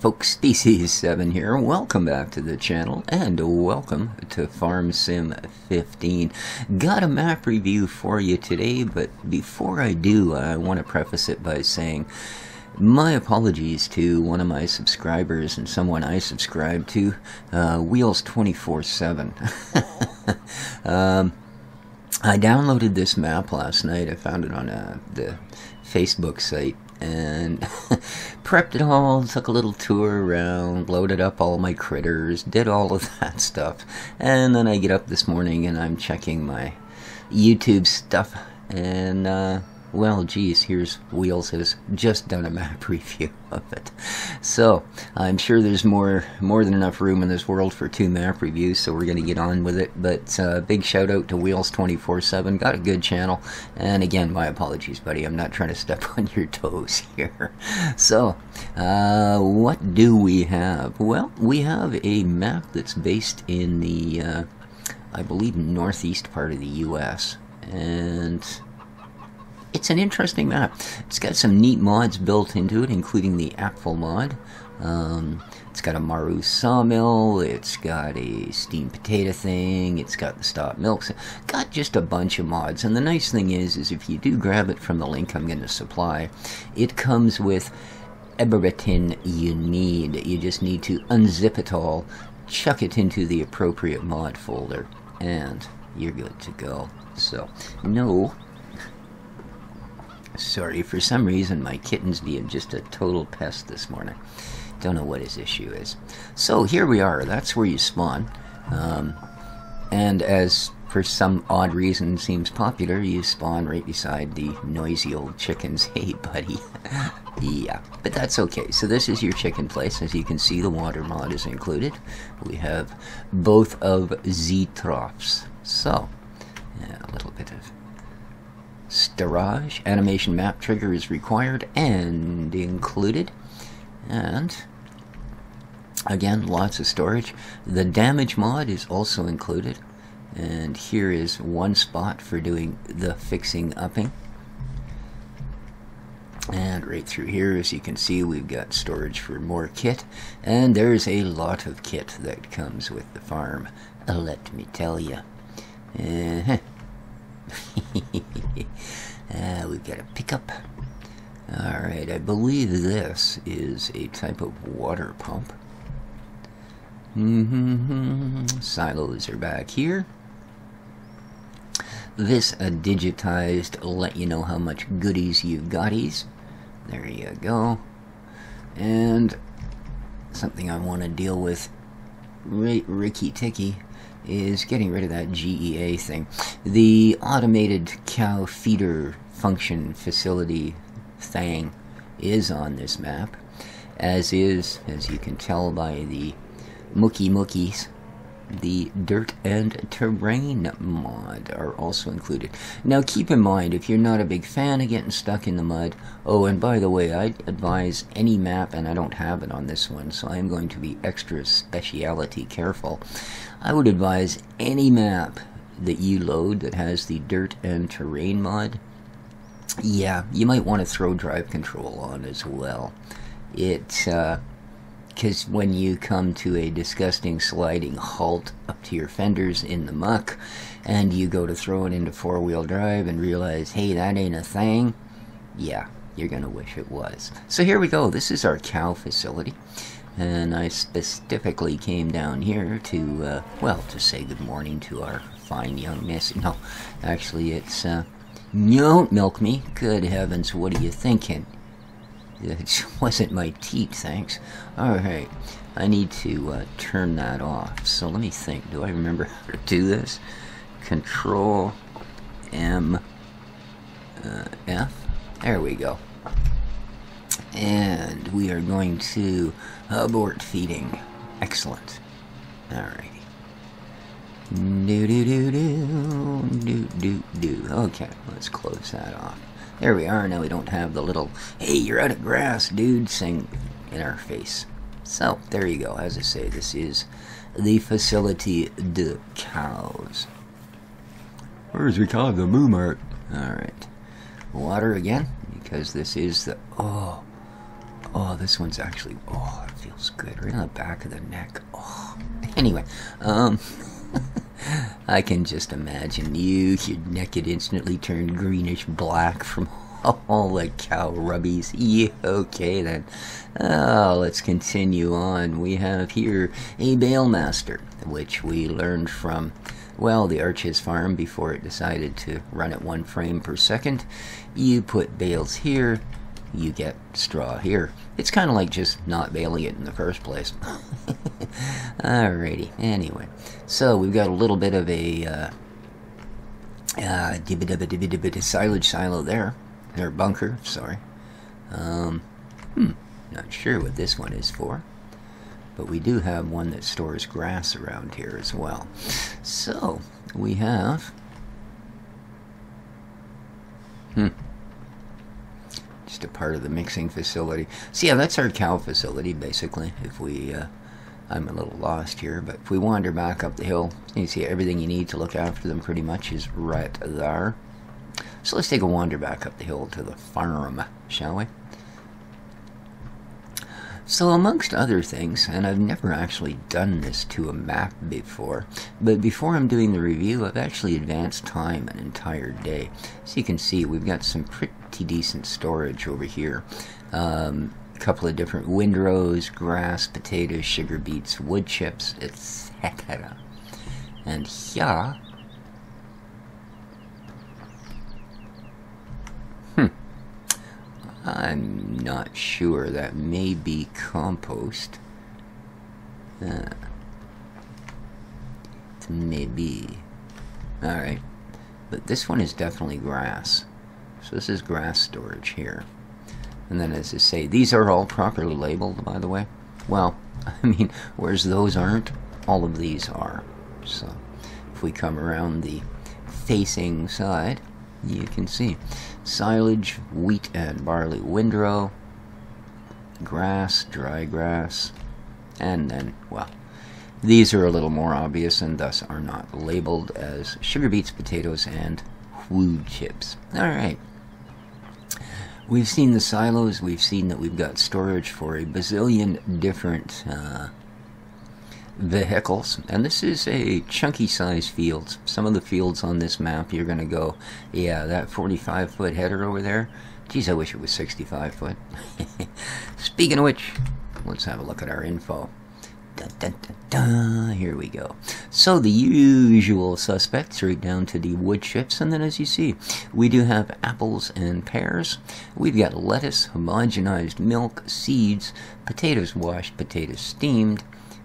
folks, Species7 here. Welcome back to the channel and welcome to Farm Sim 15. Got a map review for you today, but before I do, I want to preface it by saying my apologies to one of my subscribers and someone I subscribe to, Wheels247. I downloaded this map last night. I found it on the Facebook site and prepped it all, took a little tour around, loaded up all my critters, did all of that stuff. And then I get up this morning and I'm checking my YouTube stuff and well, geez, here's Wheels has just done a map review of it. So, I'm sure there's more than enough room in this world for 2 map reviews, so we're going to get on with it. But big shout out to Wheels247, got a good channel. And again, my apologies, buddy, I'm not trying to step on your toes here. So, what do we have? Well, we have a map that's based in the, I believe, northeast part of the US. And it's an interesting map. It's got some neat mods built into it, including the Apfel mod. It's got a Maru sawmill, it's got a steamed potato thing, it's got the stop milks. Got just a bunch of mods. And the nice thing is if you do grab it from the link I'm going to supply, it comes with everything you need. You just need to unzip it all, chuck it into the appropriate mod folder, and you're good to go. So, no. Sorry, for some reason my kitten's being just a total pest this morning. Don't know what his issue is. So here we are, that's where you spawn. And as for some odd reason seems popular, you spawn right beside the noisy old chickens. Hey buddy. Yeah, but that's okay. So this is your chicken place. As you can see, the water mod is included. We have both of Z troughs. So, yeah, a little bit of storage. Animation map trigger is required and included. And again, lots of storage. The damage mod is also included. And here is one spot for doing the fixing upping. And right through here, as you can see, we've got storage for more kit. And there's a lot of kit that comes with the farm, let me tell you. We've got a pickup. Alright, I believe this is a type of water pump. Silos are back here. This digitized let you know how much goodies you've gotties. There you go. And something I want to deal with Ricky Ticky is getting rid of that GEA thing. The automated cow feeder function facility thing is on this map, as you can tell by the Mookies, the dirt and terrain mod are also included. Now keep in mind, if you're not a big fan of getting stuck in the mud, oh, and by the way, I'd advise any map, and I don't have it on this one, so I'm going to be extra speciality careful. I would advise any map that you load that has the dirt and terrain mod, yeah, you might want to throw drive control on as well. Because when you come to a disgusting sliding halt up to your fenders in the muck, and you go to throw it into 4-wheel drive and realize, hey, that ain't a thing, yeah, you're going to wish it was. So here we go. This is our cow facility. And I specifically came down here to, well, to say good morning to our fine young miss. No, actually, it's, don't milk me. Good heavens, what are you thinking? It wasn't my teeth, thanks. Alright, I need to turn that off. So let me think. Do I remember how to do this? Control M F. There we go. And we are going to abort feeding. Excellent. Alrighty. Do. Okay, let's close that off. There we are. Now we don't have the little, hey, you're out of grass, dude, thing in our face. So, there you go. As I say, this is the facility de cows. Where's the cow? The moo mart. Alright. Water again, because this is the, oh, Oh, this one's actually, oh, it feels good. Right on the back of the neck. Oh. Anyway, I can just imagine your neck had instantly turned greenish black from all the cow rubbies. Yeah, okay then. Oh, let's continue on. We have here a Balemaster, which we learned from, well, the Arches farm before it decided to run at 1 frame per second. You put bales here, you get straw here. It's kind of like just not baling it in the first place. Alrighty, anyway. So we've got a little bit of a silage silo there. Or bunker, sorry. Not sure what this one is for. But we do have one that stores grass around here as well. So, we have... just a part of the mixing facility. So yeah, that's our cow facility, basically. If we... I'm a little lost here, but if we wander back up the hill, you see everything you need to look after them pretty much is right there. So let's take a wander back up the hill to the farm, shall we? So amongst other things, and I've never actually done this to a map before, but before I'm doing the review, I've actually advanced time an entire day. So you can see we've got some pretty decent storage over here. A couple of different windrows, grass, potatoes, sugar beets, wood chips, etc. And here... I'm not sure. That may be compost. It may be. Alright. But this one is definitely grass. So this is grass storage here. And then as I say, these are all properly labeled, by the way. Well, I mean, whereas those aren't, all of these are. So if we come around the facing side, you can see silage, wheat and barley windrow, grass, dry grass, and then, well, these are a little more obvious and thus are not labeled as sugar beets, potatoes, and wood chips. Alright. We've seen the silos, we've seen that we've got storage for a bazillion different vehicles, and this is a chunky size field. Some of the fields on this map you're gonna go, yeah, that 45-foot header over there, geez, I wish it was 65 foot. Speaking of which, let's have a look at our info. Dun, dun, dun, dun. Here we go. So the usual suspects right down to the wood chips, and then as you see, we do have apples and pears. We've got lettuce, homogenized milk, seeds, potatoes washed, potatoes steamed,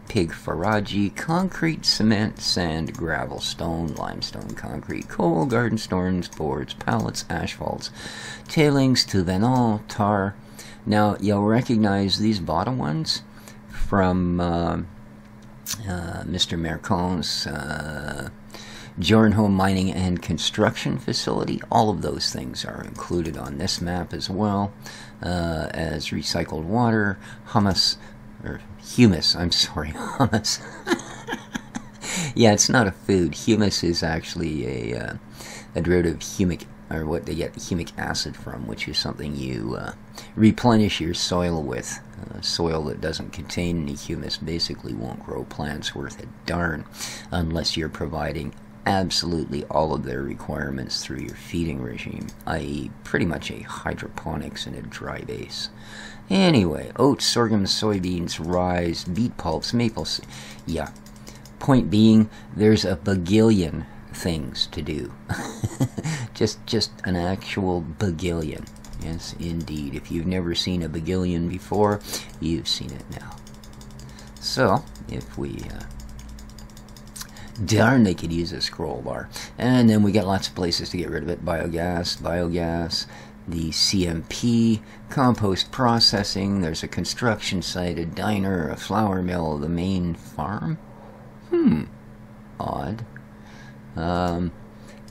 pig forage, concrete, cement, sand, gravel, stone, limestone, concrete, coal, garden stones, boards, pallets, asphalts, tailings, to venal, tar. Now, you'll recognize these bottom ones from Mr. Mercon's Jornholm Mining and Construction Facility. All of those things are included on this map as well, as recycled water, humus, I'm sorry, hummus. Yeah, it's not a food. Humus is actually a derivative of humic, or what they get humic acid from, which is something you replenish your soil with. Soil that doesn't contain any humus basically won't grow plants worth a darn unless you're providing absolutely all of their requirements through your feeding regime, i.e. pretty much a hydroponics in a dry base. Anyway, oats, sorghum, soybeans, rye, beet pulps, maple... Yeah. Point being, there's a bagillion things to do. just an actual bagillion. Yes, indeed. If you've never seen a bagillion before, you've seen it now. So, if we... darn, they could use a scroll bar. And then we got lots of places to get rid of it. Biogas, the CMP, compost processing, there's a construction site, a diner, a flour mill, the main farm? Odd.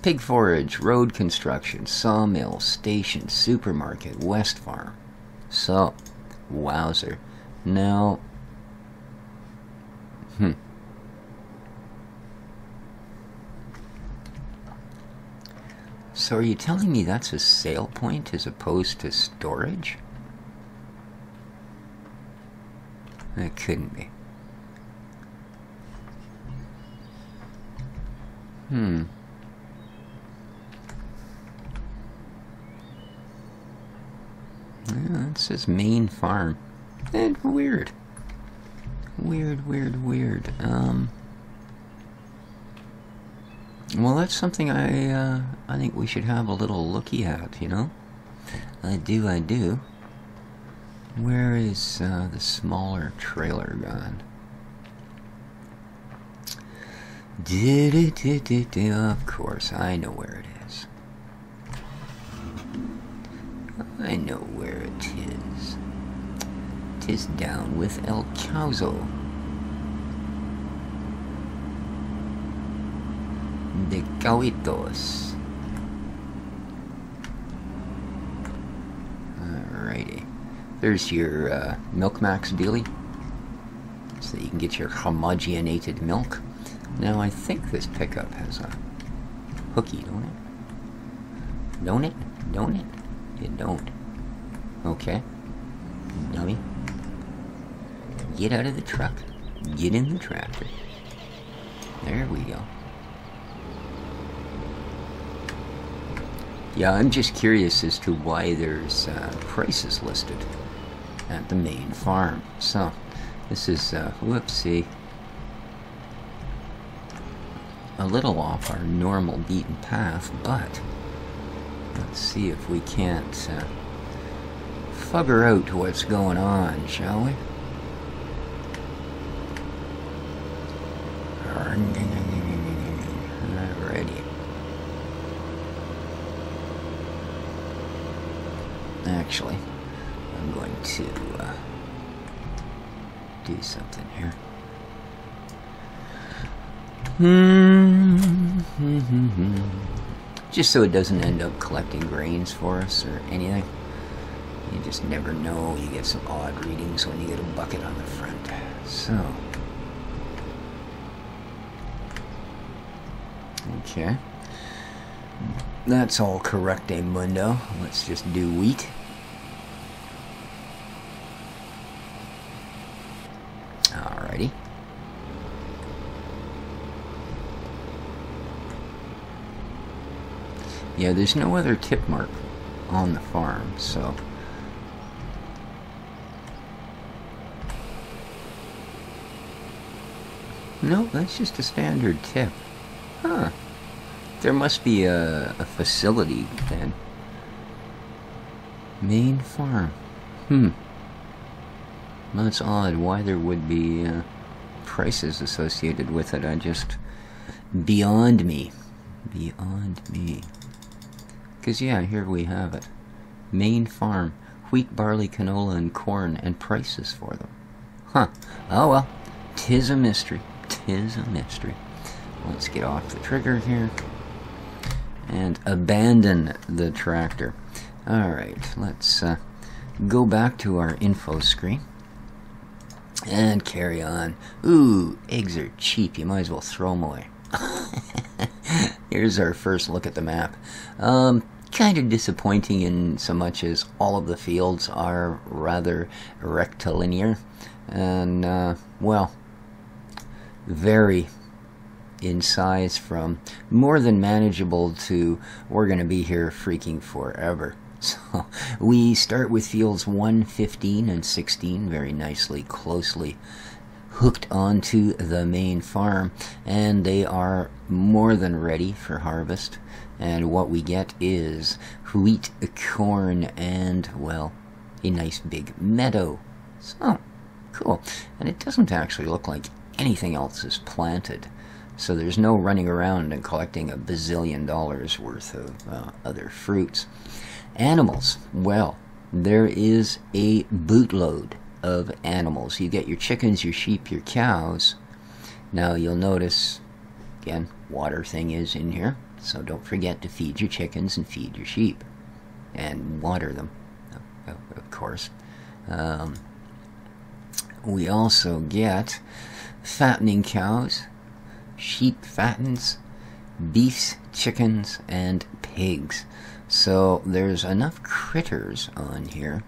Pig forage, road construction, sawmill, station, supermarket, West Farm. So, wowzer. Now, so are you telling me that's a sale point as opposed to storage? It couldn't be. Yeah, it says main farm. And weird. Weird. Well, that's something I think we should have a little looky at, you know? I do. Where is the smaller trailer gone? Of course, I know where it is. I know where it is. 'Tis down with El Causo. De Cauitos. Alrighty. There's your Milk Max dealie, so that you can get your homogeneated milk. Now I think this pickup has a hooky, don't it? Don't it? You don't. Okay. Dummy. Get out of the truck. Get in the tractor. There we go. Yeah, I'm just curious as to why there's prices listed at the main farm. So, this is, whoopsie, a little off our normal beaten path, but let's see if we can't figure out what's going on, shall we? Alrighty. Actually, I'm going to do something here. Just so it doesn't end up collecting grains for us or anything. You just never know. You get some odd readings when you get a bucket on the front. So. Okay. That's all correct, mundo. Let's just do wheat. Alrighty. Yeah, there's no other tip mark on the farm, so... No, that's just a standard tip. Huh. There must be a facility then. Main farm. That's odd why there would be prices associated with it. I just... Beyond me. Because, yeah, here we have it. Main farm. Wheat, barley, canola, and corn, and prices for them. Huh. Oh, well. 'Tis a mystery. Let's get off the trigger here. And abandon the tractor. Alright, let's go back to our info screen. And carry on. Ooh, eggs are cheap. You might as well throw them away. Here's our first look at the map. Kind of disappointing in so much as all of the fields are rather rectilinear. And, well, vary in size from more than manageable to we're going to be here freaking forever. So we start with fields 1, 15, and 16 very nicely, closely hooked onto the main farm, and they are more than ready for harvest. And what we get is wheat, corn, and, well, a nice big meadow. So, cool. And it doesn't actually look like anything else is planted. So there's no running around and collecting $1 bazillion worth of other fruits. Animals. Well, there is a bootload of animals. You get your chickens, your sheep, your cows. Now you'll notice, again, water thing is in here. So don't forget to feed your chickens and feed your sheep. And water them, of course. We also get fattening cows, sheep fattens, beefs, chickens, and pigs. So there's enough critters on here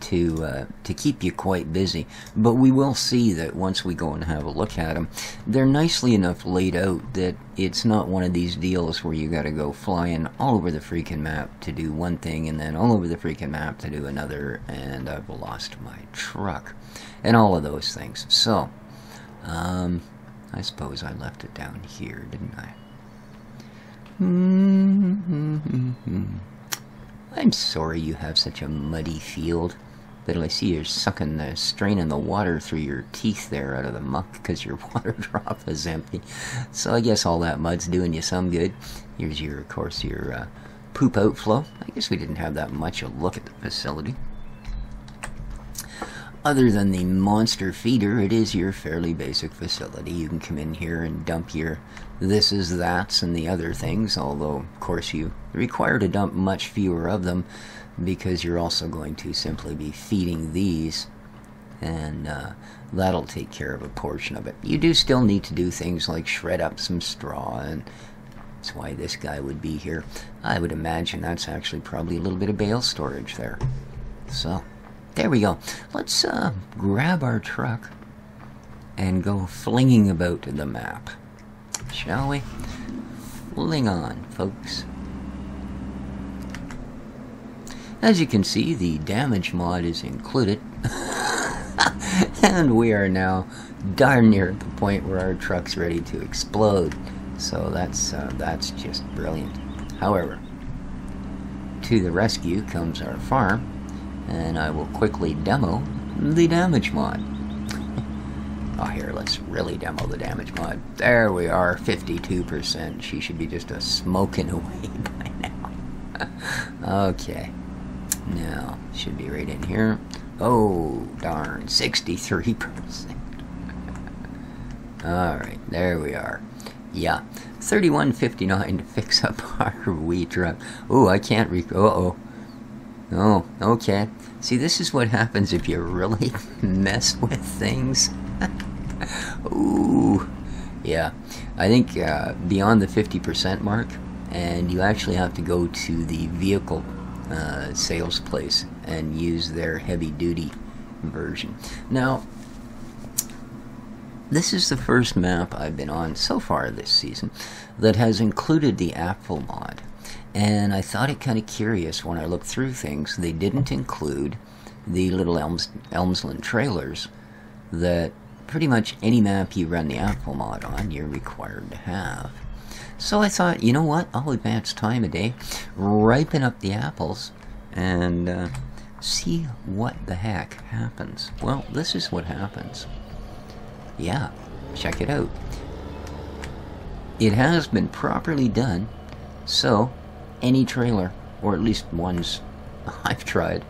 to keep you quite busy. But we will see that once we go and have a look at them, they're nicely enough laid out that it's not one of these deals where you got to go flying all over the freaking map to do one thing and then all over the freaking map to do another, and I've lost my truck and all of those things. So I suppose I left it down here, didn't I? I'm sorry you have such a muddy field. But I see you're straining the water through your teeth there out of the muck because your water drop is empty. So I guess all that mud's doing you some good. Here's your, of course, your poop outflow. I guess we didn't have that much a look at the facility. Other than the monster feeder, it is your fairly basic facility. You can come in here and dump your this is that's and the other things, although of course you require to dump much fewer of them because you're also going to simply be feeding these, and that'll take care of a portion of it. You do still need to do things like shred up some straw, and that's why this guy would be here. I would imagine that's actually probably a little bit of bale storage there. So there we go. Let's grab our truck and go flinging about the map, shall we? Fling on, folks. As you can see, the damage mod is included. And we are now darn near at the point where our truck's ready to explode. So that's just brilliant. However, to the rescue comes our farm, and I will quickly demo the damage mod. Oh, here, let's really demo the damage mod. There we are, 52%. She should be just a smoking away by now. Okay. Now, should be right in here. Oh, darn, 63%. Alright, there we are. Yeah, 31.59 to fix up our wee truck. Oh, I can't uh-oh. Oh, okay. See, this is what happens if you really mess with things. Ooh. Yeah, I think beyond the 50% mark, and you actually have to go to the vehicle sales place and use their heavy-duty version. Now, this is the first map I've been on so far this season that has included the Apple mod, and I thought it kind of curious when I looked through things. They didn't include the little Elmsland trailers that pretty much any map you run the Apple mod on you're required to have. So I thought, you know what, I'll advance time a day, ripen up the apples, and see what the heck happens. Well, this is what happens. Yeah, check it out. It has been properly done, so any trailer, or at least ones I've tried,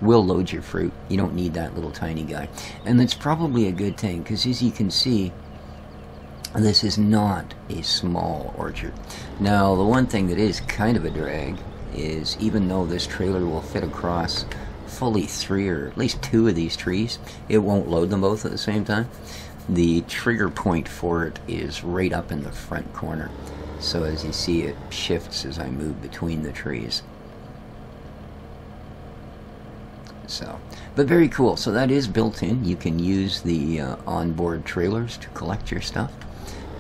will load your fruit. You don't need that little tiny guy. And that's probably a good thing, because as you can see, this is not a small orchard. Now, the one thing that is kind of a drag is, even though this trailer will fit across fully 3 or at least 2 of these trees, it won't load them both at the same time. The trigger point for it is right up in the front corner. So as you see, it shifts as I move between the trees. So, but very cool. So that is built in. You can use the onboard trailers to collect your stuff,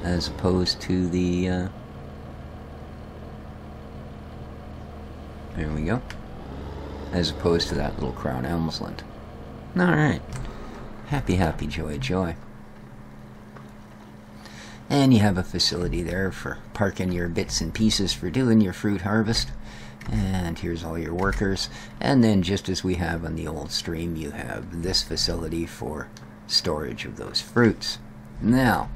as opposed to the there we go, as opposed to that little Crown Elmsland. Alright, happy joy. And you have a facility there for parking your bits and pieces for doing your fruit harvest. And here's all your workers. And then, just as we have on the old stream, you have this facility for storage of those fruits. Now,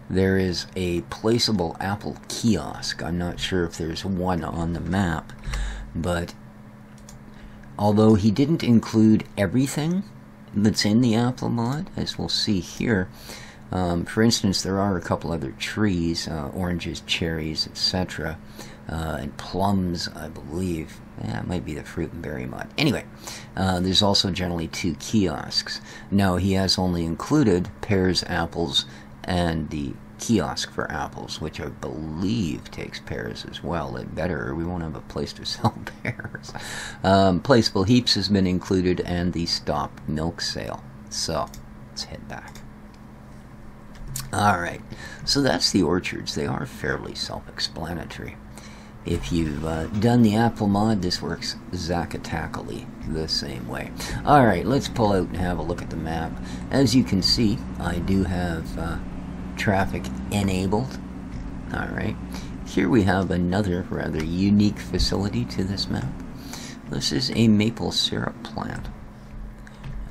there is a placeable Apple kiosk. I'm not sure if there's one on the map, but although he didn't include everything that's in the Apple mod, as we'll see here, for instance, there are a couple other trees, oranges, cherries, etc., and plums, I believe. Yeah, it might be the fruit and berry mod. Anyway, there's also generally 2 kiosks. Now, he has only included pears, apples, and the kiosk for apples, which I believe takes pears as well. It better, or we won't have a place to sell pears. Placeable heaps has been included, and the stop milk sale. So, let's head back. Alright, so that's the orchards. They are fairly self-explanatory. If you've done the apple mod, this works exactly the same way. Alright, let's pull out and have a look at the map. As you can see, I do have traffic enabled. Alright, here we have another rather unique facility to this map. This is a maple syrup plant.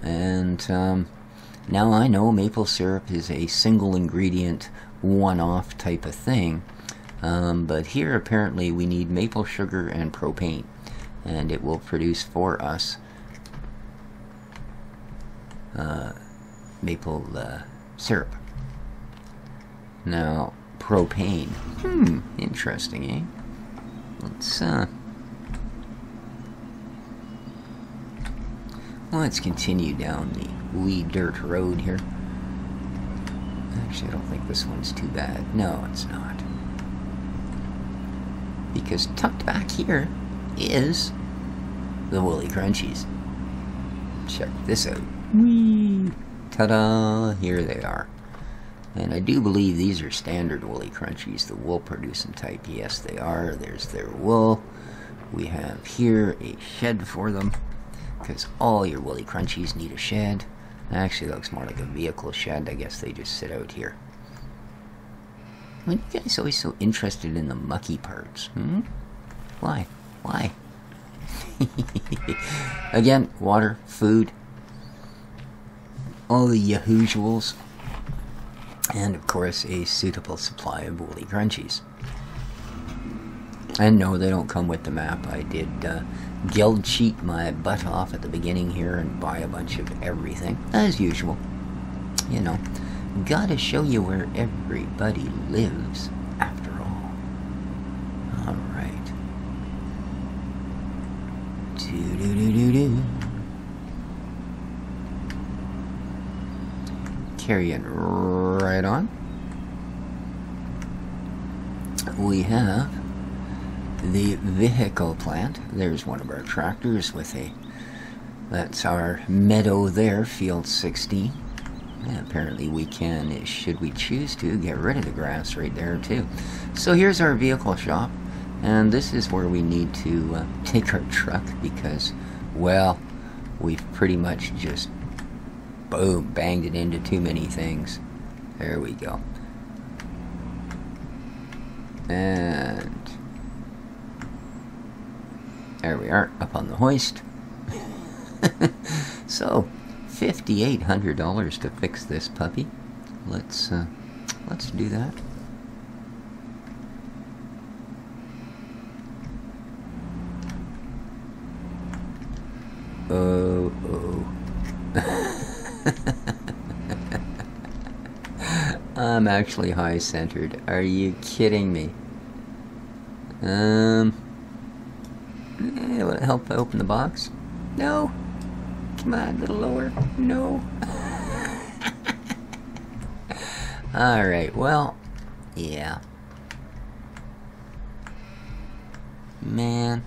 And now I know maple syrup is a single ingredient, one-off type of thing. But here apparently we need maple sugar and propane, and it will produce for us maple syrup. Now, propane. Interesting, eh? Let's continue down the wee dirt road here. Actually, I don't think this one's too bad. No, it's not. Because tucked back here is the Woolly Crunchies. Check this out. Whee! Ta-da! Here they are. And I do believe these are standard Woolly Crunchies, the wool producing type. Yes, they are. There's their wool. We have here a shed for them, because all your Woolly Crunchies need a shed. Actually, it looks more like a vehicle shed. I guess they just sit out here. Why are you guys always so interested in the mucky parts? Why? Why? Again, water, food, all the usuals, and of course a suitable supply of Woolly Crunchies. And no, they don't come with the map. I did guild cheat my butt off at the beginning here and buy a bunch of everything, as usual. You know, gotta show you where everybody lives, after all. Alright. Do-do-do-do-do. Carrying right on. We have the vehicle plant. There's one of our tractors with a... That's our meadow there, field 16. Yeah, apparently we can, should we choose to, get rid of the grass right there too. So here's our vehicle shop, and this is where we need to take our truck because, well, we've pretty much just, boom, banged it into too many things. There we go. And there we are, up on the hoist. So, $5,800 to fix this puppy. Let's do that. Oh. I'm actually high centered. Are you kidding me? Will it help open the box? No. Come on, a little lower. No. Alright, well, yeah. Man.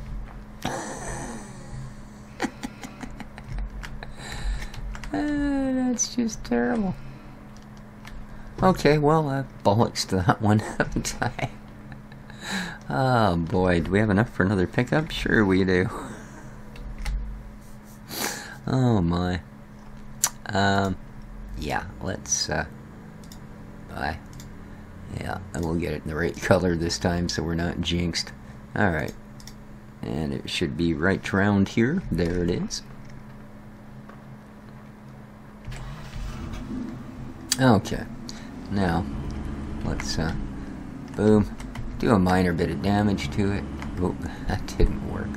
That's just terrible. Okay, well, I've bollocks to that one, haven't I? Oh boy, do we have enough for another pickup? Sure we do. Oh my. Yeah, let's, bye. Yeah, and we'll get it in the right color this time so we're not jinxed. Alright. And it should be right around here. There it is. Okay. Now, let's, boom. Do a minor bit of damage to it. Oh, that didn't work.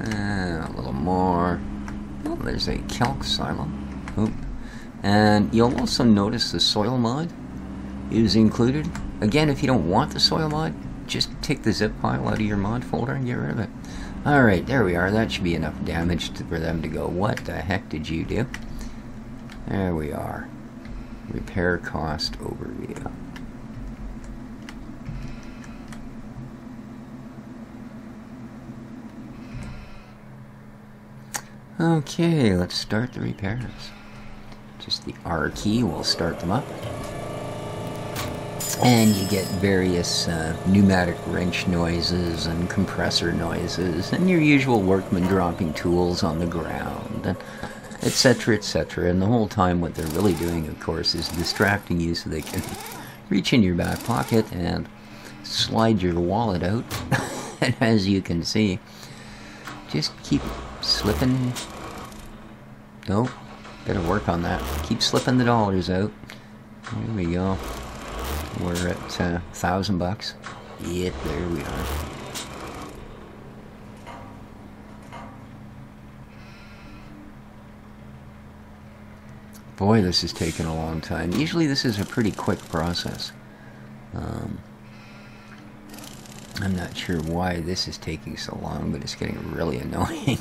A little more. Oh, there's a calc silo. Oop. And you'll also notice the soil mod is included. Again, if you don't want the soil mod, just take the zip file out of your mod folder and get rid of it. Alright, there we are. That should be enough damage for them to go, what the heck did you do? There we are. Repair cost overview. Okay, let's start the repairs. Just the R key will start them up. And you get various pneumatic wrench noises and compressor noises and your usual workmen dropping tools on the ground, and etc., etc. And the whole time what they're really doing, of course, is distracting you so they can reach in your back pocket and slide your wallet out. And as you can see, just keep slipping. Nope, gotta work on that. Keep slipping the dollars out. There we go. We're at $1,000. Yep, there we are. Boy, this is taking a long time. Usually this is a pretty quick process. I'm not sure why this is taking so long, but it's getting really annoying.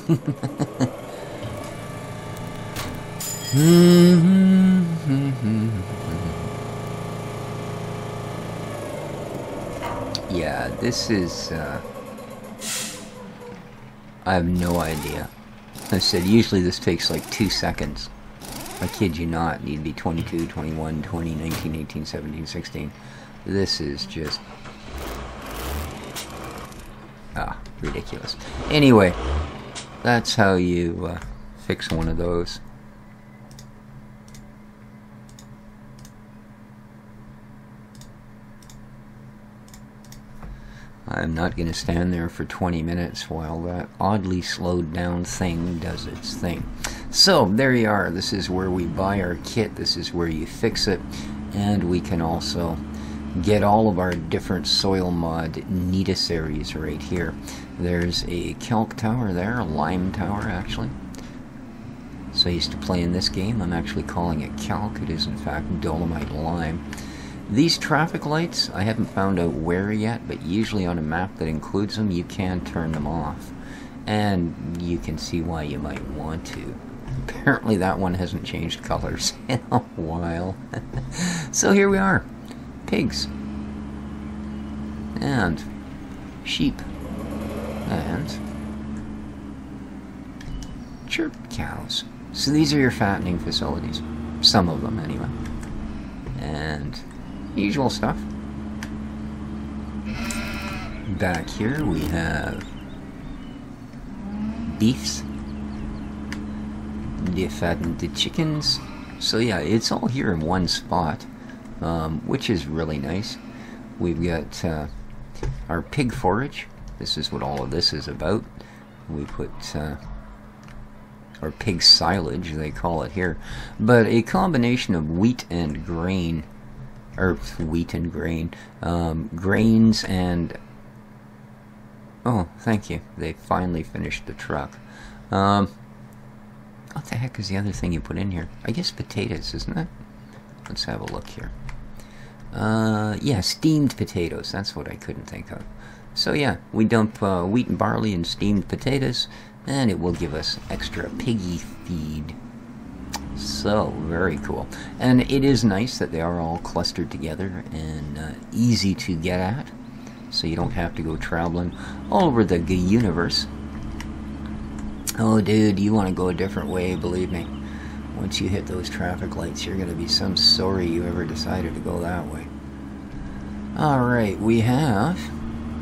Yeah, this is, I have no idea. I said, usually this takes like 2 seconds. I kid you not. Need to be 22, 21, 20, 19, 18, 17, 16. This is just... ridiculous. Anyway, that's how you fix one of those. I'm not going to stand there for 20 minutes while that oddly slowed down thing does its thing. So, there you are. This is where we buy our kit. This is where you fix it. And we can also get all of our different soil mod necessaries right here. There's a calc tower there, a lime tower actually. So I used to play in this game. I'm actually calling it calc. It is in fact dolomite lime. These traffic lights, I haven't found out where yet, but usually on a map that includes them, you can turn them off. And you can see why you might want to. Apparently that one hasn't changed colors in a while. So here we are. Pigs. And sheep. And chirp cows. So these are your fattening facilities. Some of them, anyway. And usual stuff. Back here we have beefs. Defattened the chickens. So yeah, it's all here in one spot, which is really nice. We've got our pig forage. This is what all of this is about. We put or pig silage, they call it here, but a combination of wheat and grain, or wheat and grain, grains and, oh, thank you, they finally finished the truck. What the heck is the other thing you put in here? I guess potatoes, isn't it? Let's have a look here. Yeah, steamed potatoes, that's what I couldn't think of. So yeah, we dump wheat and barley and steamed potatoes, and it will give us extra piggy feed. So, very cool. And it is nice that they are all clustered together and easy to get at, so you don't have to go traveling all over the universe. Oh dude, you want to go a different way, believe me. Once you hit those traffic lights, you're going to be some sorry you ever decided to go that way. Alright, we have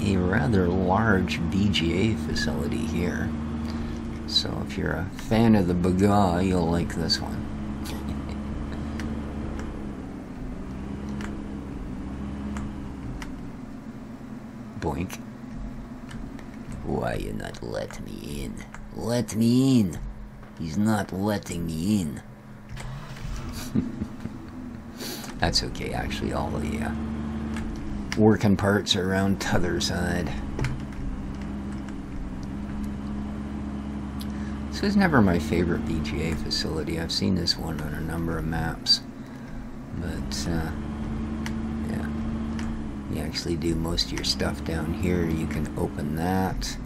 a rather large BGA facility here. So if you're a fan of the Baga, you'll like this one. Boink. Why you not let me in? Let me in. He's not letting me in. That's okay, actually, all the working parts are around t'other side. This was never my favorite BGA facility. I've seen this one on a number of maps. But, yeah. You actually do most of your stuff down here. You can open that.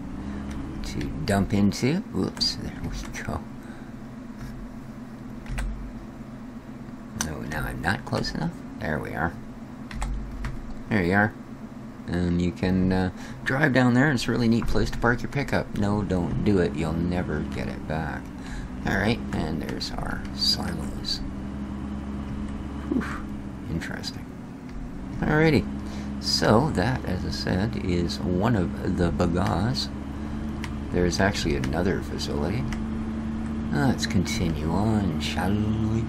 to dump into. Whoops, there we go. No, now I'm not close enough. There we are. There you are. And you can drive down there, and it's a really neat place to park your pickup. No, don't do it. You'll never get it back. Alright, and there's our silos. Whew, interesting. Alrighty. So, that, as I said, is one of the bagas. There's actually another facility. Let's continue on, shall we?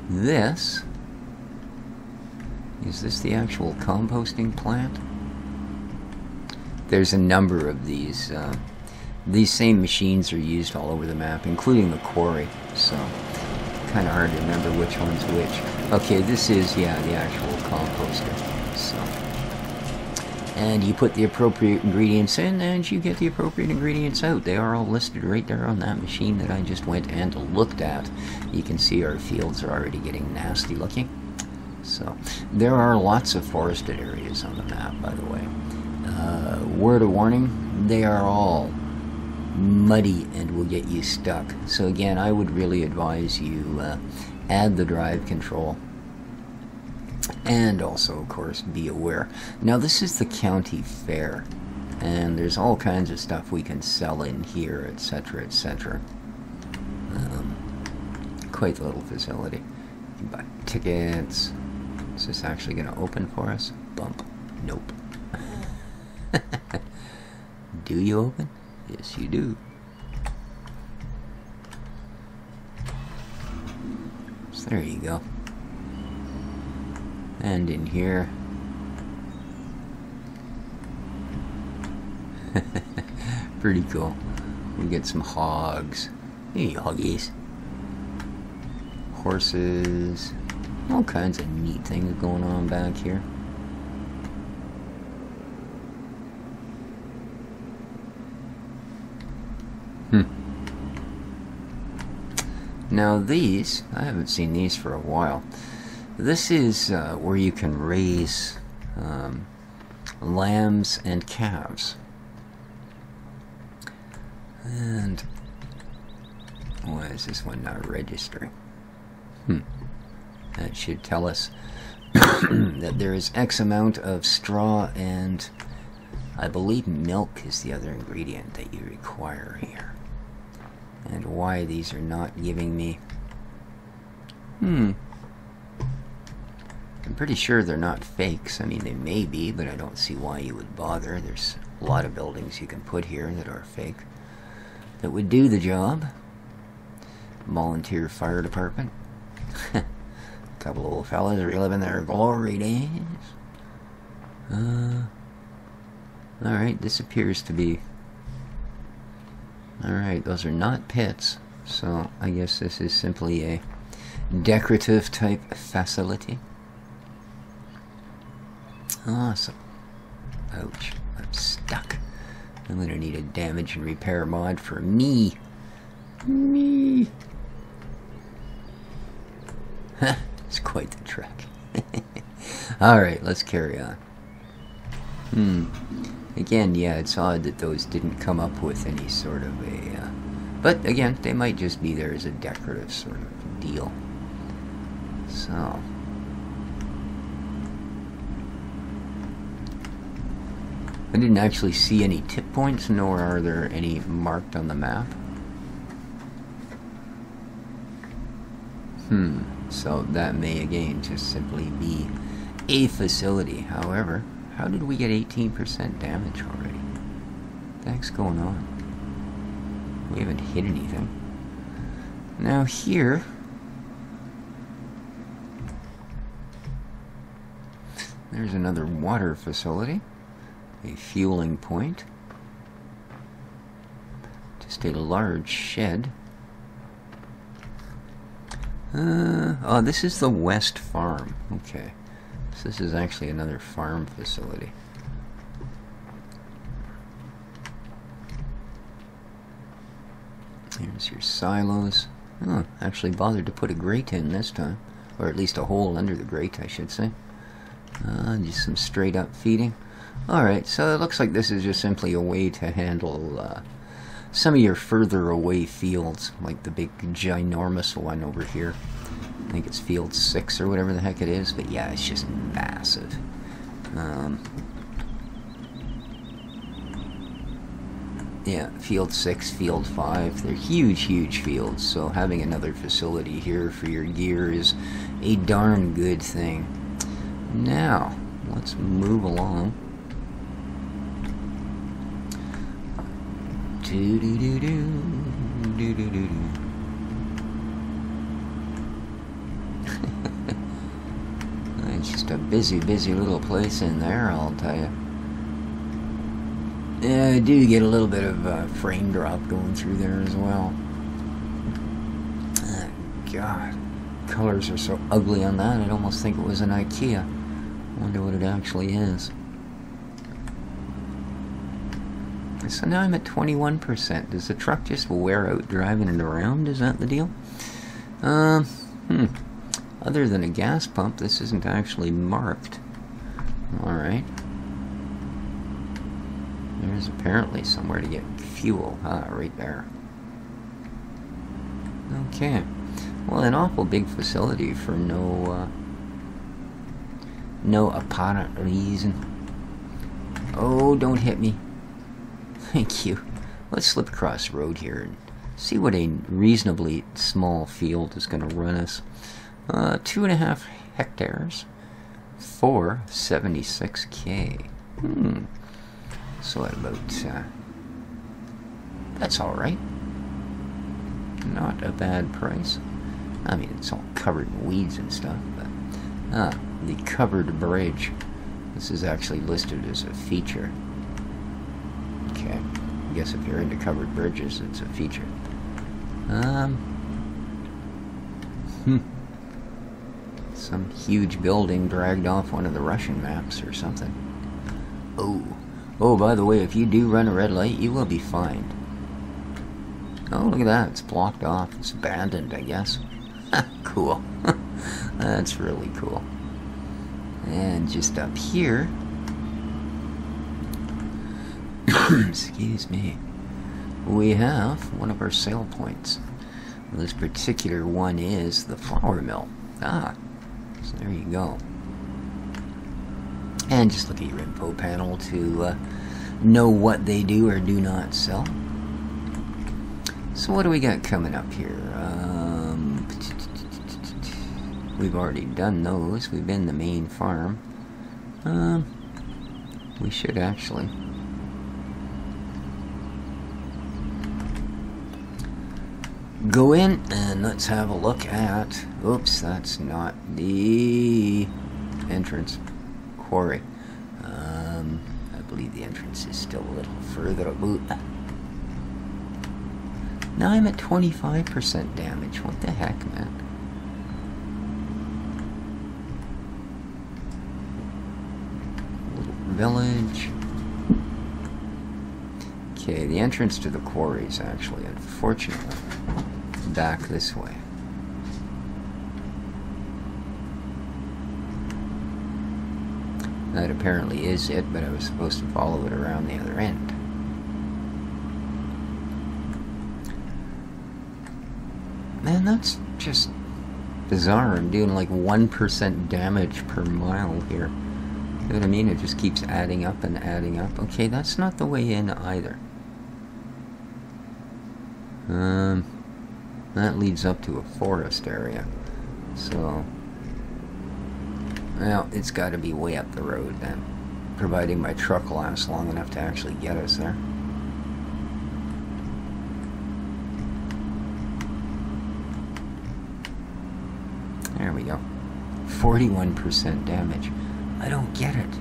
This... Is this the actual composting plant? There's a number of these. These same machines are used all over the map, including the quarry, so kind of hard to remember which one's which. Okay, this is, yeah, the actual composter. So, and you put the appropriate ingredients in, and you get the appropriate ingredients out. They are all listed right there on that machine that I just went and looked at. You can see our fields are already getting nasty looking. So, there are lots of forested areas on the map, by the way. Word of warning, they are all muddy and will get you stuck. So again, I would really advise you add the drive control. And also, of course, be aware. Now, this is the county fair. And there's all kinds of stuff we can sell in here, etc., etc. Quite the little facility. You can buy tickets. Is this actually going to open for us? Bump. Nope. Do you open? Yes, you do. So there you go. And in here... pretty cool. We get some hogs. Hey, hoggies. Horses. All kinds of neat things going on back here. Now these, I haven't seen these for a while. This is where you can raise lambs and calves. And why is this one not registering? That should tell us that there is X amount of straw and I believe milk is the other ingredient that you require here. And why these are not giving me... I'm pretty sure they're not fakes. I mean, they may be, but I don't see why you would bother. There's a lot of buildings you can put here that are fake that would do the job. Volunteer fire department. Couple of old fellas reliving their glory days. Alright, this appears to be... Alright, those are not pits, so I guess this is simply a decorative type facility. Awesome. Ouch, I'm stuck. I'm gonna need a damage and repair mod for me. Me. It's quite the trek. Alright, let's carry on. Again, yeah, it's odd that those didn't come up with any sort of a... but, again, they might just be there as a decorative sort of deal. So... I didn't actually see any tip points, nor are there any marked on the map. So that may, again, just simply be a facility. However... How did we get 18% damage already? What the heck's going on? We haven't hit anything. Now here... There's another water facility. A fueling point. Just a large shed. Oh, this is the West Farm. Okay. So this is actually another farm facility. Here's your silos. Oh, actually bothered to put a grate in this time. Or at least a hole under the grate, I should say. Just some straight up feeding. Alright, so it looks like this is just simply a way to handle some of your further away fields, like the big ginormous one over here. I think it's field 6 or whatever the heck it is, but yeah, it's just massive. Yeah, field 6, field 5, they're huge, huge fields, so having another facility here for your gear is a darn good thing. Now, let's move along. It's just a busy, busy little place in there, I'll tell you. Yeah, I do get a little bit of frame drop going through there as well. Oh, God, colors are so ugly on that, I'd almost think it was an IKEA. I wonder what it actually is. So now I'm at 21%. Does the truck just wear out driving it around? Is that the deal? Other than a gas pump, this isn't actually marked. Alright. There's apparently somewhere to get fuel. Ah, right there. Okay. Well, an awful big facility for no apparent reason. Oh, don't hit me. Thank you. Let's slip across the road here and see what a reasonably small field is going to run us. 2.5 hectares for 76K. So at about, that's alright. Not a bad price. I mean, it's all covered in weeds and stuff, but, the covered bridge. This is actually listed as a feature. Okay, I guess if you're into covered bridges, it's a feature. Some huge building dragged off one of the Russian maps or something. Oh, by the way, if you do run a red light, you will be fined. Oh, look at that, it's blocked off. It's abandoned, I guess. Cool. That's really cool. And just up here, excuse me, we have one of our sale points. This particular one is the flour mill. So there you go. And just look at your info panel to know what they do or do not sell. So what do we got coming up here? We've already done those. We've been the main farm. We should actually. Go in and let's have a look at, oops, that's not the entrance, quarry. I believe the entrance is still a little further up. Now I'm at 25% damage. What the heck, man? Little village. Okay, the entrance to the quarry is actually, unfortunately, back this way. That apparently is it, but I was supposed to follow it around the other end. Man, that's just bizarre. I'm doing like 1% damage per mile here. You know what I mean? It just keeps adding up and adding up. Okay, that's not the way in either. That leads up to a forest area. So, well, it's got to be way up the road then, providing my truck lasts long enough to actually get us there. There we go. 41% damage. I don't get it.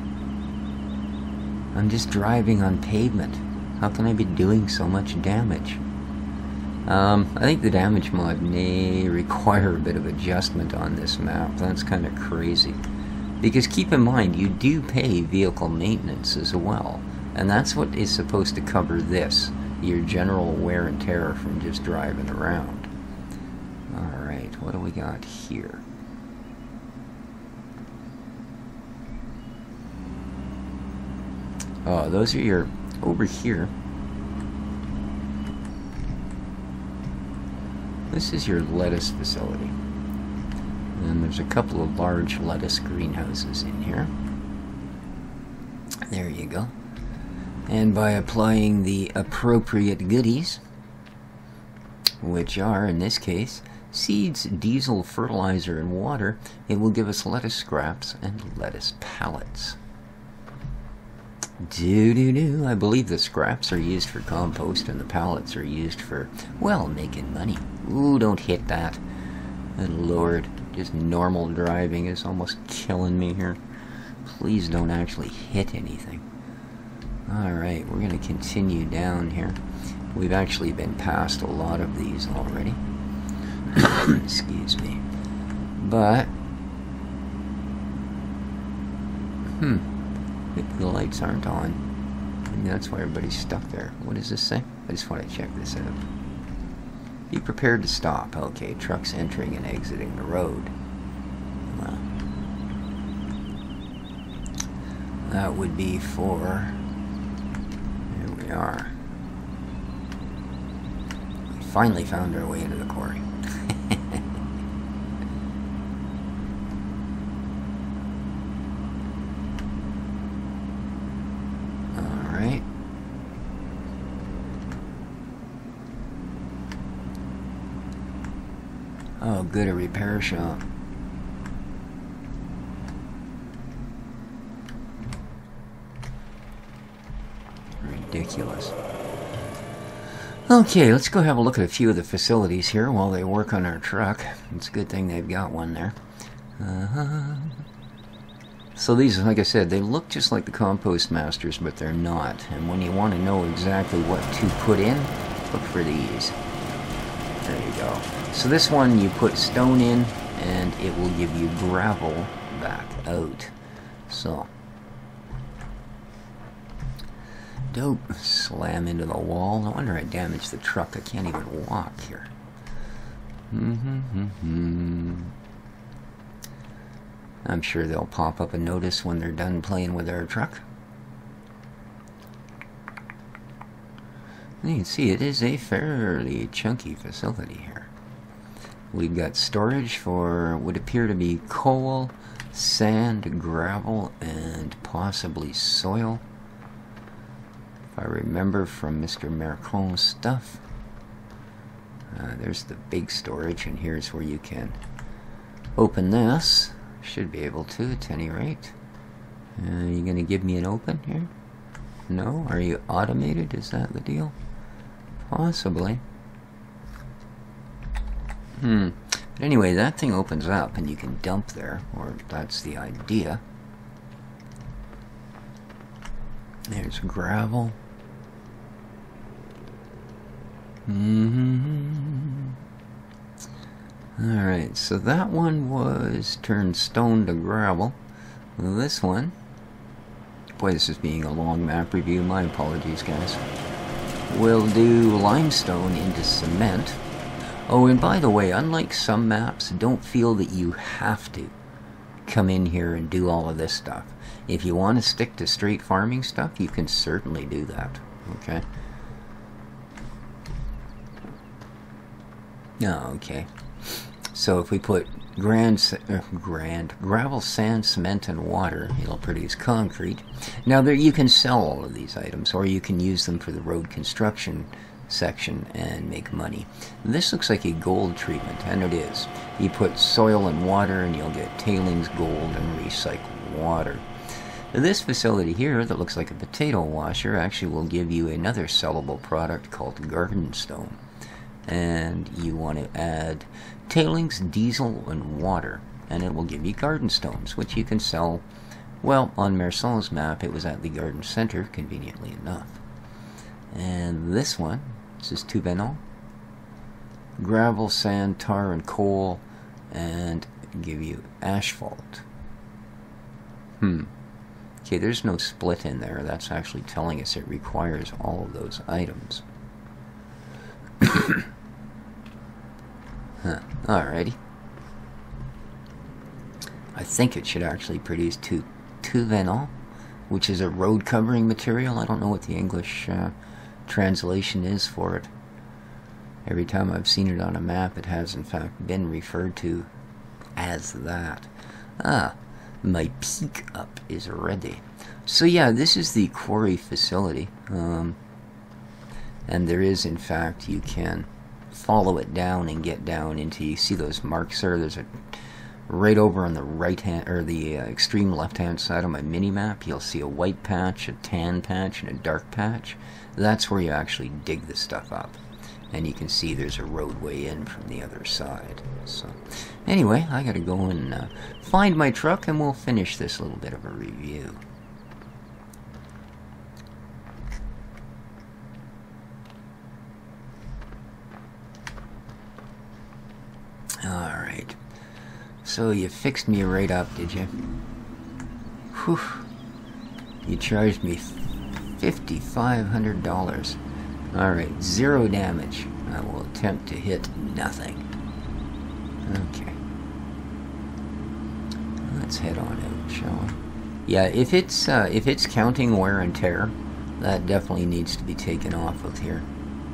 I'm just driving on pavement. How can I be doing so much damage? I think the damage mod may require a bit of adjustment on this map. That's kind of crazy. Because keep in mind, you do pay vehicle maintenance as well. And that's what is supposed to cover this. Your general wear and tear from just driving around. Alright, what do we got here? Oh, those are your... over here. This is your lettuce facility. And there's a couple of large lettuce greenhouses in here. There you go. And by applying the appropriate goodies, which are, in this case, seeds, diesel, fertilizer, and water, it will give us lettuce scraps and lettuce pallets. I believe the scraps are used for compost and the pallets are used for, well, making money. Ooh, don't hit that. Good Lord, just normal driving is almost killing me here. Please don't actually hit anything. Alright, we're going to continue down here. We've actually been past a lot of these already. Excuse me. But, maybe the lights aren't on. And that's why everybody's stuck there. What does this say? I just want to check this out. Be prepared to stop. Okay, trucks entering and exiting the road. Well, that would be for... Here we are. We finally found our way into the quarry. Alright. Oh, good, a repair shop. Ridiculous. Okay, let's go have a look at a few of the facilities here while they work on our truck. It's a good thing they've got one there. So these, like I said, they look just like the compost masters, but they're not. And when you want to know exactly what to put in, look for these. There you go. So this one you put stone in and it will give you gravel back out. So dope. Slam into the wall. No wonder I damaged the truck. I can't even walk here. I'm sure they'll pop up a notice when they're done playing with our truck. You can see it is a fairly chunky facility here. We've got storage for what appear to be coal, sand, gravel, and possibly soil. If I remember from Mr. Mercon's stuff. There's the big storage, and here's where you can open this. Should be able to, at any rate. You gonna give me an open here? No? Are you automated? Is that the deal? Possibly. But anyway, that thing opens up and you can dump there, or that's the idea. There's gravel. Alright, so that one was turned stone to gravel. This one, boy, this is being a long map review, my apologies guys. We'll do limestone into cement. Oh, and by the way, unlike some maps, don't feel that you have to come in here and do all of this stuff. If you want to stick to straight farming stuff, you can certainly do that. Okay? Oh, okay. So if we put gravel, sand, cement, and water, it'll produce concrete. Now there you can sell all of these items, or you can use them for the road construction section and make money. This looks like a gold treatment, and it is. You put soil and water and you'll get tailings, gold, and recycled water. This facility here that looks like a potato washer actually will give you another sellable product called garden stone. And you want to add tailings, diesel, and water, and it will give you garden stones, which you can sell. Well, on Mercon's map it was at the garden center, conveniently enough. And this one, this is Woodmeadow. Gravel, sand, tar, and coal, and give you asphalt. Okay, there's no split in there. That's actually telling us it requires all of those items. Alrighty. I think it should actually produce Woodmeadow. which is a road covering material. I don't know what the English translation is for it. Every time I've seen it on a map, it has in fact been referred to as that. Ah, my peak up is ready. So yeah, this is the quarry facility. And there is, in fact, you can follow it down and get down into, you see those marks there? There's a, right over on the right hand, or the extreme left hand side of my mini map, you'll see a white patch, a tan patch, and a dark patch. That's where you actually dig the stuff up. And you can see there's a roadway in from the other side. So, anyway, I gotta go and find my truck, and we'll finish this little bit of a review. Alright, so you fixed me right up, did you? Whew. You charged me $5,500. Alright, 0 damage. I will attempt to hit nothing. Okay. Let's head on out, shall we? Yeah, if it's counting wear and tear, that definitely needs to be taken off of here.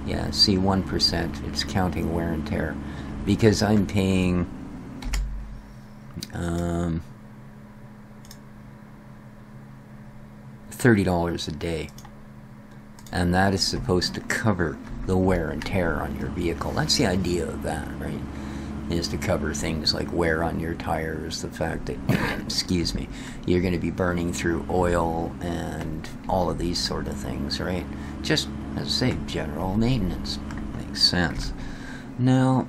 Yeah, see, 1%, it's counting wear and tear. Because I'm paying $30 a day, and that is supposed to cover the wear and tear on your vehicle. That's the idea of that, right? Is to cover things like wear on your tires, the fact that excuse me, you're going to be burning through oil and all of these sort of things, right? Just, as I say, general maintenance. Makes sense. Now,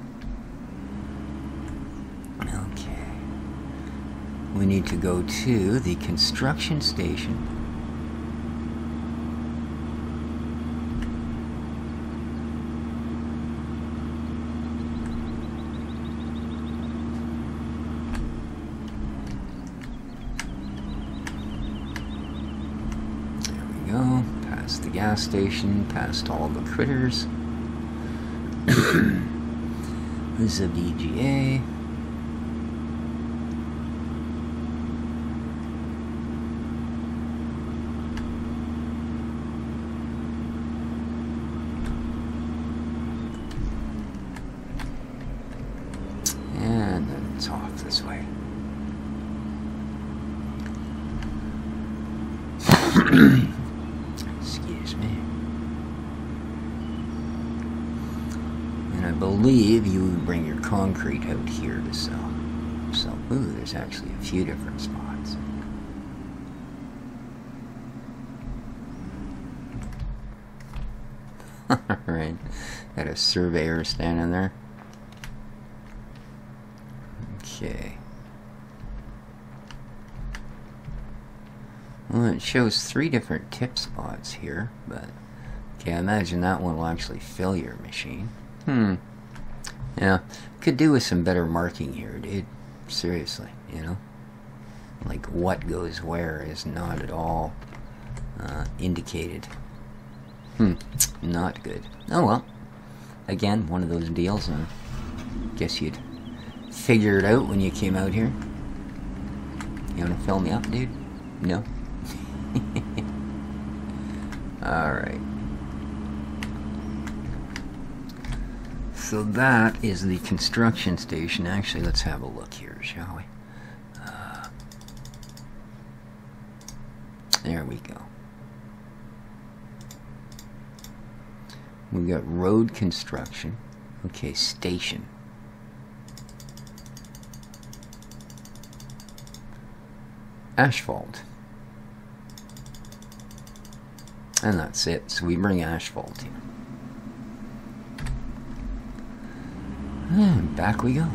okay, we need to go to the construction station. There we go, past the gas station, past all the critters. This is a VGA. And then it's off this way. Excuse me. And I believe you bring your concrete out here to sell. So, ooh, there's actually a few different spots. Alright, got a surveyor standing there. Okay. Well, it shows 3 different tip spots here, but okay, I imagine that one will actually fill your machine. Yeah, could do with some better marking here, dude. Seriously, you know? Like what goes where is not at all indicated. Not good. Oh well. Again, one of those deals. Guess you'd figure it out when you came out here. You wanna fill me up, dude? No? Alright. So that is the construction station. Actually, let's have a look here, shall we? There we go. We've got road construction. Okay, station. Asphalt. And that's it. So we bring asphalt here. And back we go.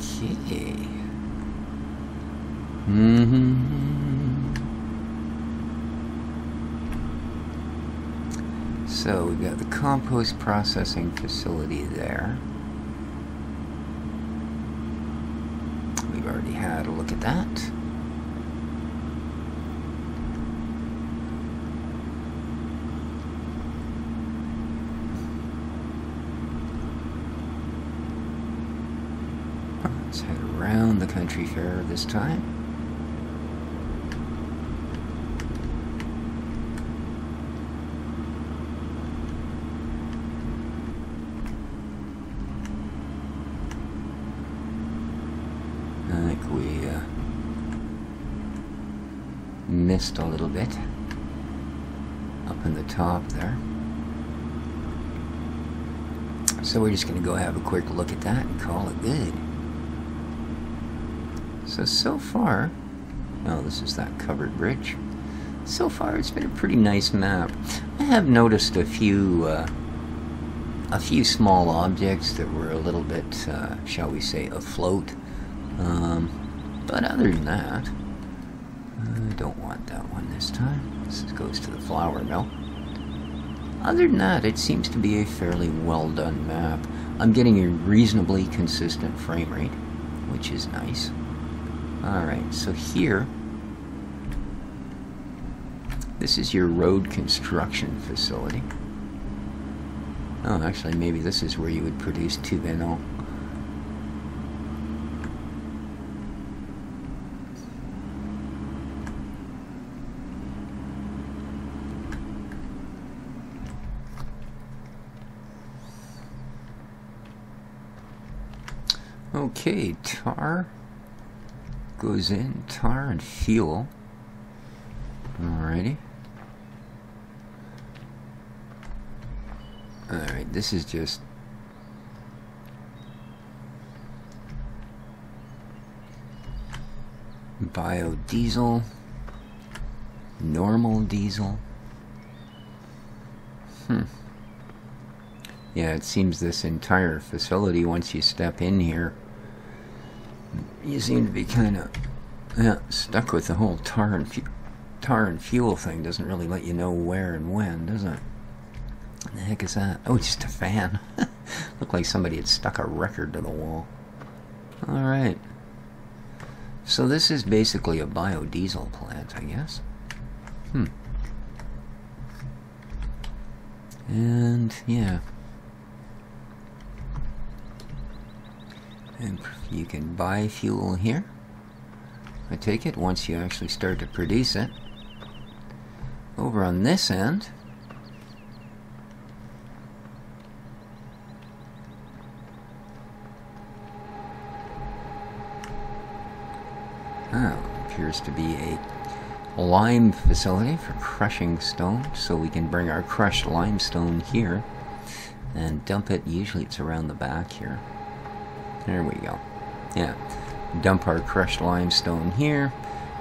Okay. So we've got the compost processing facility there. We've already had a look at that. Let's head around the country fair this time. I think we missed a little bit up in the top there. So we're just going to go have a quick look at that and call it good. So far, oh, this is that covered bridge. So far, it's been a pretty nice map. I have noticed a few small objects that were a little bit, shall we say, afloat. But other than that, I don't want that one this time. This goes to the flour mill. Other than that, it seems to be a fairly well done map. I'm getting a reasonably consistent frame rate, which is nice. Alright, so here, this is your road construction facility. Oh, actually, maybe this is where you would produce Woodmeadow. Okay, tar goes in, tar and fuel. Alrighty. Alright, this is just biodiesel, normal diesel. Yeah, it seems this entire facility, once you step in here, you seem to be kind of stuck with the whole tar and fuel thing. Doesn't really let you know where and when, does it? What the heck is that? Oh, it's just a fan. Looked like somebody had stuck a record to the wall. Alright. So this is basically a biodiesel plant, I guess. And, yeah. And you can buy fuel here. I take it once you actually start to produce it. Over on this end, appears to be a lime facility for crushing stone, so we can bring our crushed limestone here and dump it. Usually it's around the back here. There we go. Yeah, dump our crushed limestone here,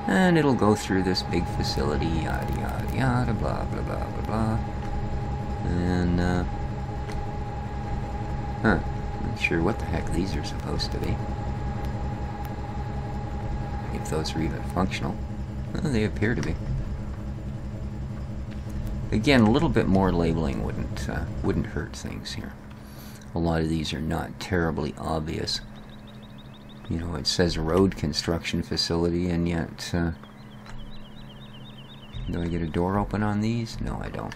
and it'll go through this big facility, yada yada yada, blah blah blah blah blah. And not sure what the heck these are supposed to be, if those are even functional. Well, they appear to be. Again, a little bit more labeling wouldn't hurt things here. A lot of these are not terribly obvious. You know, it says road construction facility, and yet do I get a door open on these? No, I don't.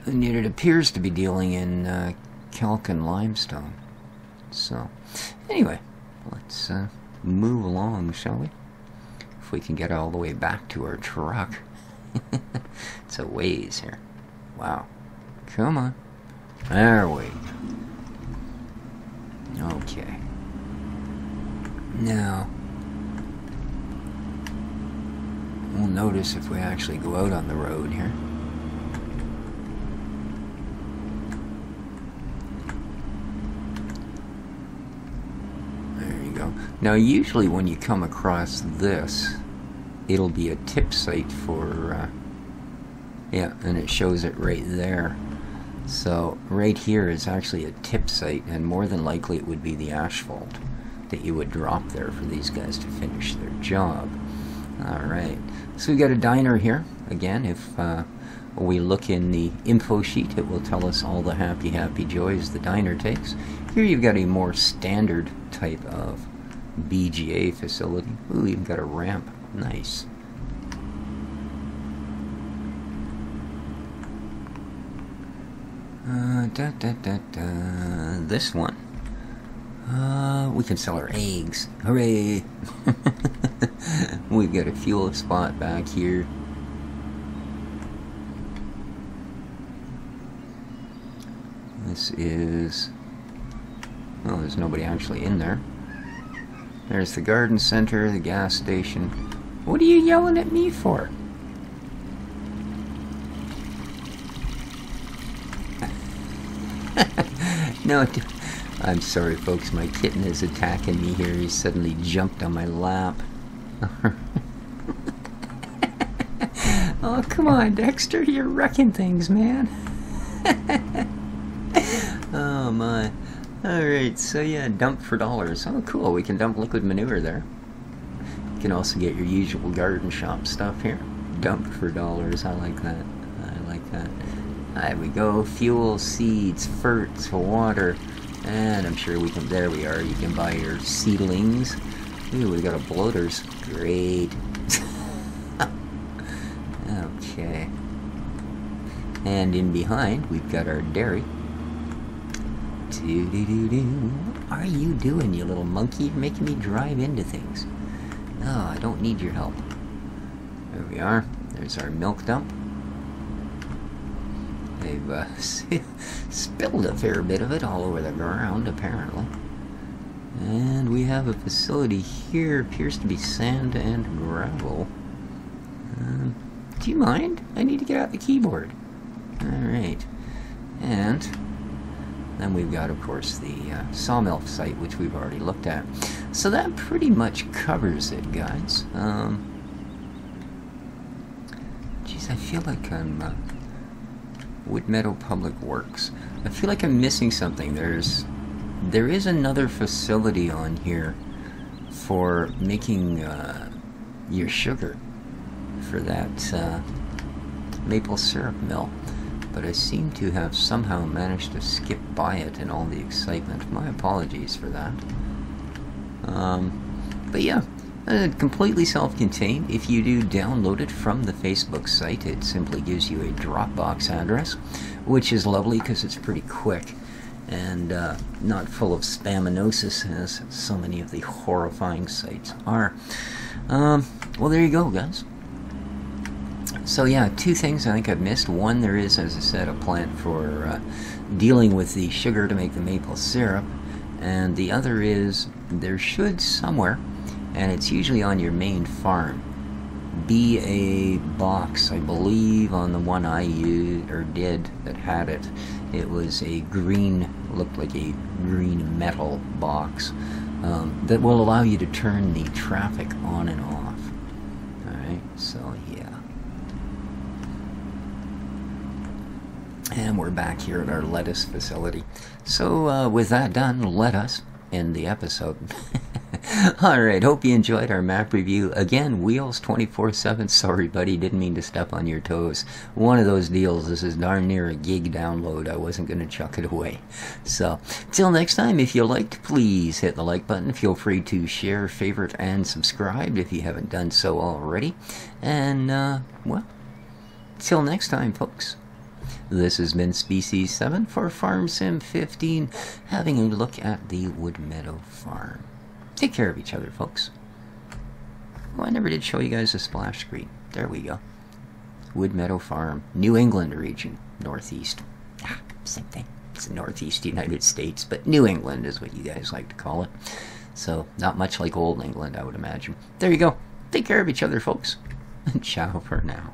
And yet it appears to be dealing in calc and limestone. So, anyway, let's move along, shall we? If we can get all the way back to our truck. It's a ways here. Wow. Come on. There we go. Okay. Now, we'll notice if we actually go out on the road here. There you go. Now, usually when you come across this, it'll be a tip site for, yeah, and it shows it right there. So right here is actually a tip site, and more than likely it would be the asphalt that you would drop there for these guys to finish their job. Alright, so we got a diner here. Again, if we look in the info sheet, it will tell us all the happy joys the diner takes. Here you've got a more standard type of BGA facility. Ooh, you've got a ramp. Nice. This one. We can sell our eggs. Hooray! We've got a fuel spot back here. This is... Oh, there's nobody actually in there. There's the garden center, the gas station. What are you yelling at me for? No, I'm sorry, folks. My kitten is attacking me here. He suddenly jumped on my lap. Oh, come on, Dexter. You're wrecking things, man. Oh, my. Alright, so yeah, dump for dollars. Oh, cool. We can dump liquid manure there. You can also get your usual garden shop stuff here. Dump for dollars. I like that. I like that. There we go. Fuel, seeds, ferts, water. And I'm sure we can... There we are. You can buy your seedlings. Ooh, we got a bloaters. Great. Okay. And in behind, we've got our dairy. What are you doing, you little monkey? You're making me drive into things. Oh, I don't need your help. There we are. There's our milk dump. They've spilled a fair bit of it all over the ground, apparently. And we have a facility here. Appears to be sand and gravel. Do you mind? I need to get out the keyboard. Alright. And then we've got, of course, the sawmill site, which we've already looked at. So that pretty much covers it, guys. Geez, I feel like I'm... Woodmeadow Public Works. I feel like I'm missing something. There is another facility on here for making your sugar for that maple syrup mill, but I seem to have somehow managed to skip by it in all the excitement. My apologies for that. But yeah, completely self-contained. If you do download it from the Facebook site, it simply gives you a Dropbox address, which is lovely because it's pretty quick and not full of spaminosis as so many of the horrifying sites are. Well, there you go, guys. So yeah, two things I think I've missed. One, there is, as I said, a plant for dealing with the sugar to make the maple syrup, and the other is there should somewhere, and it's usually on your main farm, be a box. I believe on the one I used or did that had it, it was a green, looked like a green metal box that will allow you to turn the traffic on and off. Alright, so yeah. And we're back here at our lettuce facility. So with that done, let us end the episode. Alright, hope you enjoyed our map review. Again, Wheels 24/7. Sorry, buddy, didn't mean to step on your toes. One of those deals. This is darn near a gig download. I wasn't going to chuck it away. So, till next time, if you liked, please hit the like button. Feel free to share, favorite, and subscribe if you haven't done so already. And, well, till next time, folks. This has been Species 7 for Farm Sim 15, having a look at the Woodmeadow farm. Take care of each other, folks. Oh, I never did show you guys a splash screen. There we go. Woodmeadow Farm, New England region, Northeast. Ah, same thing. It's the Northeast United States, but New England is what you guys like to call it. So, not much like Old England, I would imagine. There you go. Take care of each other, folks. Ciao for now.